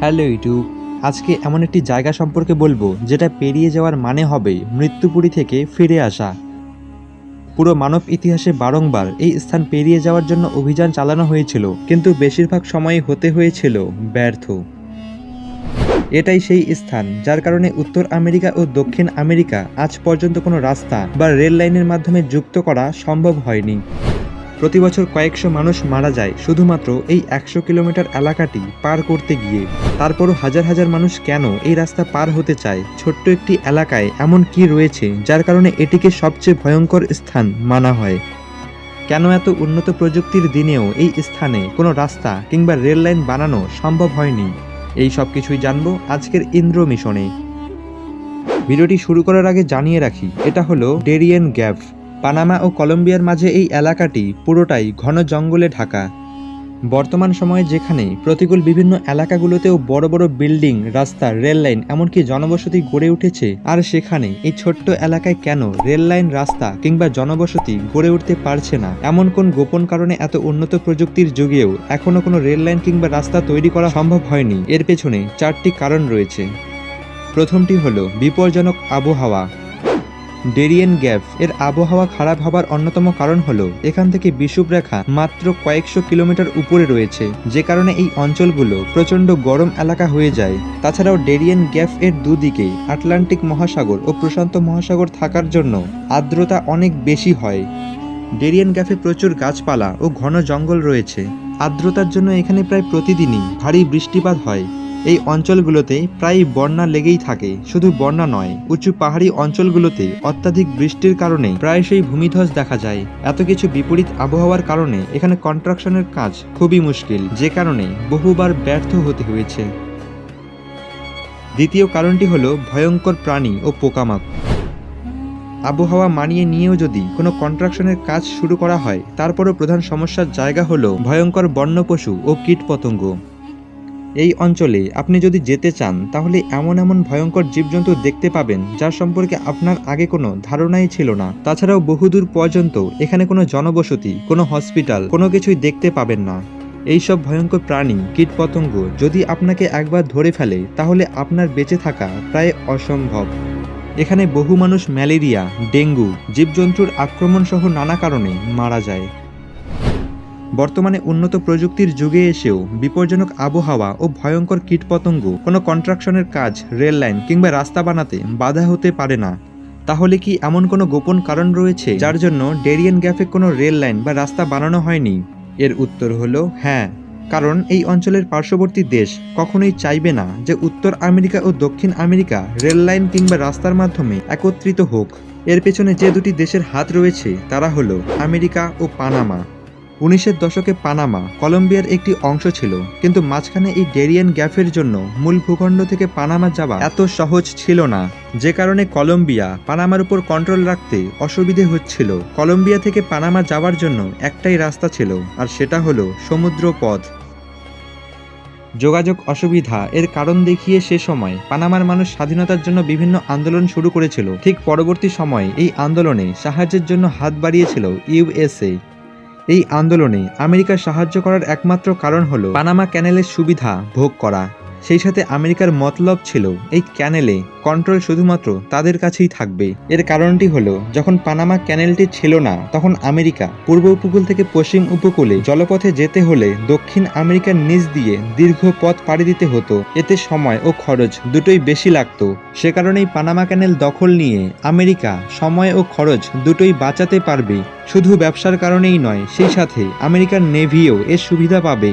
Hello YouTube. আজকে এমন একটি জায়গা সম্পর্কে বলবো যেটা পেরিয়ে যাওয়ার মানে হবে মৃত্যুপুরী থেকে ফিরে আসা। পুরো মানব ইতিহাসে বারংবার এই স্থান পেরিয়ে যাওয়ার জন্য অভিযান চালানো হয়েছিল, কিন্তু বেশিরভাগ সময়ই হতে হয়েছিল ব্যর্থ। এটাই সেই স্থান যার কারণে উত্তর আমেরিকা ও দক্ষিণ আমেরিকা আজ পর্যন্ত কোনো রাস্তা বা রেল লাইনের মাধ্যমে যুক্ত করা সম্ভব হয়নি। প্রতি বছর কয়েকশো মানুষ মারা যায় শুধুমাত্র এই 100 কিলোমিটার এলাকাটি পার করতে গিয়ে। তারপরও হাজার হাজার মানুষ কেন এই রাস্তা পার হতে চায়? ছোট্ট একটি এলাকায় এমন কি রয়েছে যার কারণে এটিকে সবচেয়ে ভয়ঙ্কর স্থান মানা হয়? কেন এত উন্নত প্রযুক্তির দিনেও এই স্থানে কোনো রাস্তা কিংবা রেল লাইন বানানো সম্ভব হয়নি? এই সব কিছুই জানবো আজকের ইন্দ্র মিশনে। ভিডিওটি শুরু করার আগে জানিয়ে রাখি, এটা হলো ডেরিয়েন গ্যাপ। পানামা ও কলম্বিয়ার মাঝে এই এলাকাটি পুরোটাই ঘন জঙ্গলে ঢাকা। বর্তমান সময়ে যেখানে প্রতিকূল বিভিন্ন এলাকাগুলোতেও বড় বড় বিল্ডিং, রাস্তা, রেল লাইন, এমনকি জনবসতি গড়ে উঠেছে, আর সেখানে এই ছোট্ট এলাকায় কেন রেল লাইন, রাস্তা কিংবা জনবসতি গড়ে উঠতে পারছে না? এমন কোন গোপন কারণে এত উন্নত প্রযুক্তির যুগেও এখনো কোনো রেল লাইন কিংবা রাস্তা তৈরি করা সম্ভব হয়নি? এর পেছনে 4টি কারণ রয়েছে। প্রথমটি হলো বিপজ্জনক আবহাওয়া। ডেরিয়েন গ্যাপ এর আবহাওয়া খারাপ হবার অন্যতম কারণ হলো এখান থেকে বিষুবরেখা মাত্র কয়েকশো কিলোমিটার উপরে রয়েছে, যে কারণে এই অঞ্চলগুলো প্রচণ্ড গরম এলাকা হয়ে যায়। তাছাড়াও ডেরিয়েন গ্যাপ এর দুদিকে আটলান্টিক মহাসাগর ও প্রশান্ত মহাসাগর থাকার জন্য আর্দ্রতা অনেক বেশি হয়। ডেরিয়েন গ্যাপে প্রচুর গাছপালা ও ঘন জঙ্গল রয়েছে। আর্দ্রতার জন্য এখানে প্রায় প্রতিদিনই ভারী বৃষ্টিপাত হয়। এই অঞ্চলগুলোতে প্রায় বন্যা লেগেই থাকে। শুধু বন্যা নয়, উঁচু পাহাড়ি অঞ্চলগুলোতে অত্যাধিক বৃষ্টির কারণে প্রায়শই ভূমিধস দেখা যায়। এত কিছু বিপরীত আবহাওয়ার কারণে এখানে কনস্ট্রাকশনের কাজ খুবই মুশকিল, যে কারণে বহুবার ব্যর্থ হতে হয়েছে। দ্বিতীয় কারণটি হলো ভয়ঙ্কর প্রাণী ও পোকামাকড়। আবহাওয়া মানিয়ে নিয়েও যদি কোনো কনস্ট্রাকশনের কাজ শুরু করা হয়, তারপরও প্রধান সমস্যার জায়গা হলো ভয়ঙ্কর বন্য পশু ও কীটপতঙ্গ। এই অঞ্চলে আপনি যদি যেতে চান তাহলে এমন এমন ভয়ঙ্কর জীবজন্তু দেখতে পাবেন যার সম্পর্কে আপনার আগে কোনো ধারণাই ছিল না। তাছাড়াও বহুদূর পর্যন্ত এখানে কোনো জনবসতি, কোনো হসপিটাল, কোনো কিছুই দেখতে পাবেন না। এইসব ভয়ঙ্কর প্রাণী, কীটপতঙ্গ যদি আপনাকে একবার ধরে ফেলে তাহলে আপনার বেঁচে থাকা প্রায় অসম্ভব। এখানে বহু মানুষ ম্যালেরিয়া, ডেঙ্গু, জীবজন্তুর আক্রমণ সহ নানা কারণে মারা যায়। বর্তমানে উন্নত প্রযুক্তির যুগে এসেও বিপজ্জনক আবহাওয়া ও ভয়ঙ্কর কীটপতঙ্গ কোনো কনস্ট্রাকশনের কাজ, রেল লাইন কিংবা রাস্তা বানাতে বাধা হতে পারে না। তাহলে কি এমন কোনো গোপন কারণ রয়েছে যার জন্য ডেরিয়েন গ্যাপে কোনো রেল লাইন বা রাস্তা বানানো হয়নি? এর উত্তর হলো হ্যাঁ। কারণ এই অঞ্চলের পার্শ্ববর্তী দেশ কখনোই চাইবে না যে উত্তর আমেরিকা ও দক্ষিণ আমেরিকা রেল লাইন কিংবা রাস্তার মাধ্যমে একত্রিত হোক। এর পেছনে যে দুটি দেশের হাত রয়েছে তারা হলো আমেরিকা ও পানামা। 1900 দশকে পানামা কলম্বিয়ার একটি অংশ ছিল, কিন্তু মাঝখানে এই ডেরিয়েন গ্যাপের জন্য মূল ভূখণ্ড থেকে পানামা যাওয়া এত সহজ ছিল না, যে কারণে কলম্বিয়া পানামার উপর কন্ট্রোল রাখতে অসুবিধে হচ্ছিল। কলম্বিয়া থেকে পানামা যাওয়ার জন্য একটাই রাস্তা ছিল, আর সেটা হলো সমুদ্র পথ। যোগাযোগ অসুবিধা এর কারণ দেখিয়ে সে সময় পানামার মানুষ স্বাধীনতার জন্য বিভিন্ন আন্দোলন শুরু করেছিল। ঠিক পরবর্তী সময়ে এই আন্দোলনে সাহায্যের জন্য হাত বাড়িয়েছিল ইউএসএ। এই আন্দোলনে আমেরিকার সাহায্য করার একমাত্র কারণ হলো পানামা ক্যানেলের সুবিধা ভোগ করা। সেই সাথে আমেরিকার মতলব ছিল এই ক্যানেলে কন্ট্রোল শুধুমাত্র তাদের কাছেই থাকবে। এর কারণটি হলো যখন পানামা ক্যানেলটি ছিল না, তখন আমেরিকা পূর্ব উপকূল থেকে পশ্চিম উপকূলে জলপথে যেতে হলে দক্ষিণ আমেরিকার নিচ দিয়ে দীর্ঘ পথ পাড়ি দিতে হতো। এতে সময় ও খরচ দুটোই বেশি লাগতো। সে কারণেই পানামা ক্যানেল দখল নিয়ে আমেরিকা সময় ও খরচ দুটোই বাঁচাতে পারবে। শুধু ব্যবসার কারণেই নয়, সেই সাথে আমেরিকার নেভিও এর সুবিধা পাবে।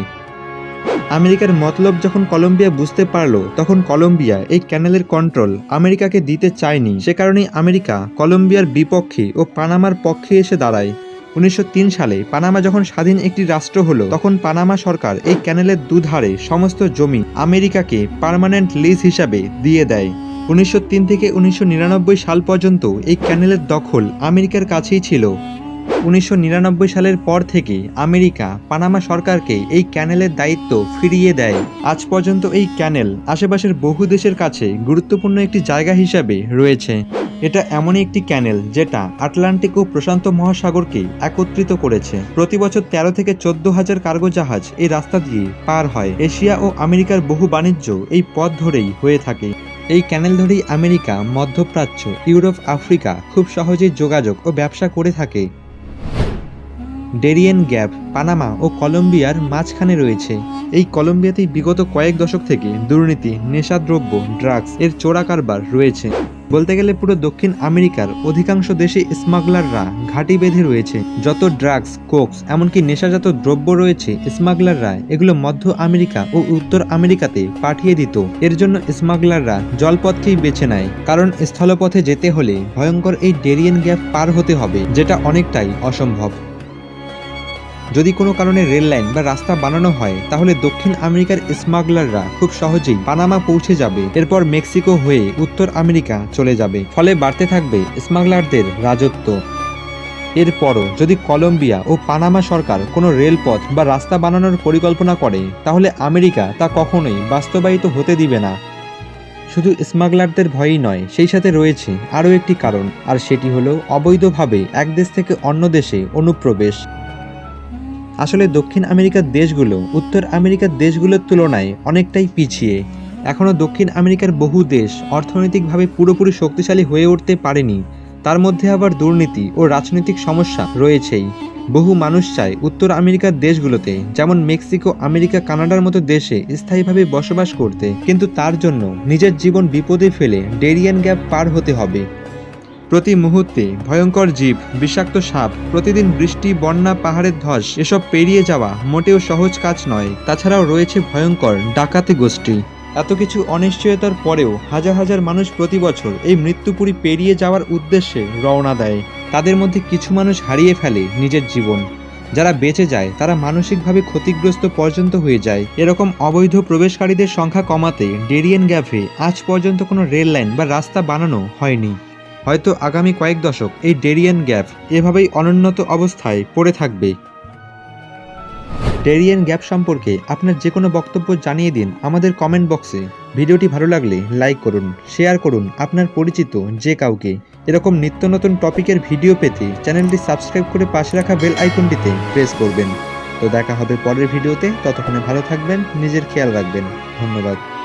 আমেরিকার মতলব যখন কলম্বিয়া বুঝতে পারলো, তখন কলম্বিয়া এই ক্যানেলের কন্ট্রোল আমেরিকাকে দিতে চায়নি। সে কারণেই আমেরিকা কলম্বিয়ার বিপক্ষে ও পানামার পক্ষে এসে দাঁড়ায়। 1903 সালে পানামা যখন স্বাধীন একটি রাষ্ট্র হলো, তখন পানামা সরকার এই ক্যানেলের দুধারে সমস্ত জমি আমেরিকাকে পার্মানেন্ট লিজ হিসাবে দিয়ে দেয়। 1903 থেকে 1999 সাল পর্যন্ত এই ক্যানেলের দখল আমেরিকার কাছেই ছিল। 1999 সালের পর থেকে আমেরিকা পানামা সরকারকে এই ক্যানেলের দায়িত্ব ফিরিয়ে দেয়। আজ পর্যন্ত এই ক্যানেল আশেপাশের বহু দেশের কাছে গুরুত্বপূর্ণ একটি জায়গা হিসাবে রয়েছে। এটা এমনই একটি ক্যানেল যেটা আটলান্টিক ও প্রশান্ত মহাসাগরকে একত্রিত করেছে। প্রতি বছর 13 থেকে 14,000 কার্গো জাহাজ এই রাস্তা দিয়ে পার হয়। এশিয়া ও আমেরিকার বহু বাণিজ্য এই পথ ধরেই হয়ে থাকে। এই ক্যানেল ধরেই আমেরিকা, মধ্যপ্রাচ্য, ইউরোপ, আফ্রিকা খুব সহজেই যোগাযোগ ও ব্যবসা করে থাকে। ডেরিয়েন গ্যাপ পানামা ও কলম্বিয়ার মাঝখানে রয়েছে। এই কলম্বিয়াতেই বিগত কয়েক দশক থেকে দুর্নীতি, নেশাদ্রব্য, ড্রাগস এর চোরা কারবার রয়েছে। বলতে গেলে পুরো দক্ষিণ আমেরিকার অধিকাংশ দেশে স্মাগলাররা ঘাঁটি বেঁধে রয়েছে। যত ড্রাগস, কোকস এমনকি নেশাজাত দ্রব্য রয়েছে, স্মাগলাররা এগুলো মধ্য আমেরিকা ও উত্তর আমেরিকাতে পাঠিয়ে দিত। এর জন্য স্মাগলাররা জলপথকেই বেছে নেয়, কারণ স্থলপথে যেতে হলে ভয়ঙ্কর এই ডেরিয়েন গ্যাপ পার হতে হবে, যেটা অনেকটাই অসম্ভব। যদি কোনো কারণে রেল লাইন বা রাস্তা বানানো হয়, তাহলে দক্ষিণ আমেরিকার স্মাগলাররা খুব সহজেই পানামা পৌঁছে যাবে, এরপর মেক্সিকো হয়ে উত্তর আমেরিকা চলে যাবে। ফলে বাড়তে থাকবে স্মাগলারদের রাজত্ব। এরপরও যদি কলম্বিয়া ও পানামা সরকার কোনো রেলপথ বা রাস্তা বানানোর পরিকল্পনা করে, তাহলে আমেরিকা তা কখনোই বাস্তবায়িত হতে দিবে না। শুধু স্মাগলারদের ভয়ই নয়, সেই সাথে রয়েছে আরও একটি কারণ, আর সেটি হলো অবৈধভাবে এক দেশ থেকে অন্য দেশে অনুপ্রবেশ। আসলে দক্ষিণ আমেরিকার দেশগুলো উত্তর আমেরিকার দেশগুলোর তুলনায় অনেকটাই পিছিয়ে। এখনও দক্ষিণ আমেরিকার বহু দেশ অর্থনৈতিকভাবে পুরোপুরি শক্তিশালী হয়ে উঠতে পারেনি। তার মধ্যে আবার দুর্নীতি ও রাজনৈতিক সমস্যা রয়েছেই। বহু মানুষ চায় উত্তর আমেরিকার দেশগুলোতে, যেমন মেক্সিকো, আমেরিকা, কানাডার মতো দেশে স্থায়ীভাবে বসবাস করতে, কিন্তু তার জন্য নিজের জীবন বিপদে ফেলে ডেরিয়েন গ্যাপ পার হতে হবে। প্রতি মুহূর্তে ভয়ঙ্কর জীব, বিষাক্ত সাপ, প্রতিদিন বৃষ্টি, বন্যা, পাহাড়ের ধস এসব পেরিয়ে যাওয়া মোটেও সহজ কাজ নয়। তাছাড়াও রয়েছে ভয়ঙ্কর ডাকাতি গোষ্ঠী। এত কিছু অনিশ্চয়তার পরেও হাজার হাজার মানুষ প্রতি বছর এই মৃত্যুপুরী পেরিয়ে যাওয়ার উদ্দেশ্যে রওনা দেয়। তাদের মধ্যে কিছু মানুষ হারিয়ে ফেলে নিজের জীবন। যারা বেঁচে যায় তারা মানসিকভাবে ক্ষতিগ্রস্ত পর্যন্ত হয়ে যায়। এরকম অবৈধ প্রবেশকারীদের সংখ্যা কমাতে ডেরিয়েন গ্যাপে আজ পর্যন্ত কোনো রেল লাইন বা রাস্তা বানানো হয়নি। হয়তো আগামী কয়েক দশক এই ডেরিয়েন গ্যাপ এভাবেই অনুন্নত অবস্থায় পড়ে থাকবে। ডেরিয়েন গ্যাপ সম্পর্কে আপনার যে কোনো বক্তব্য জানিয়ে দিন আমাদের কমেন্ট বক্সে। ভিডিওটি ভালো লাগলে লাইক করুন, শেয়ার করুন আপনার পরিচিত যে কাউকে। এরকম নিত্য নতুন টপিকের ভিডিও পেতে চ্যানেলটি সাবস্ক্রাইব করে পাশে রাখা বেল আইকনটিতে প্রেস করবেন। তো দেখা হবে পরের ভিডিওতে, ততক্ষণে ভালো থাকবেন, নিজের খেয়াল রাখবেন। ধন্যবাদ।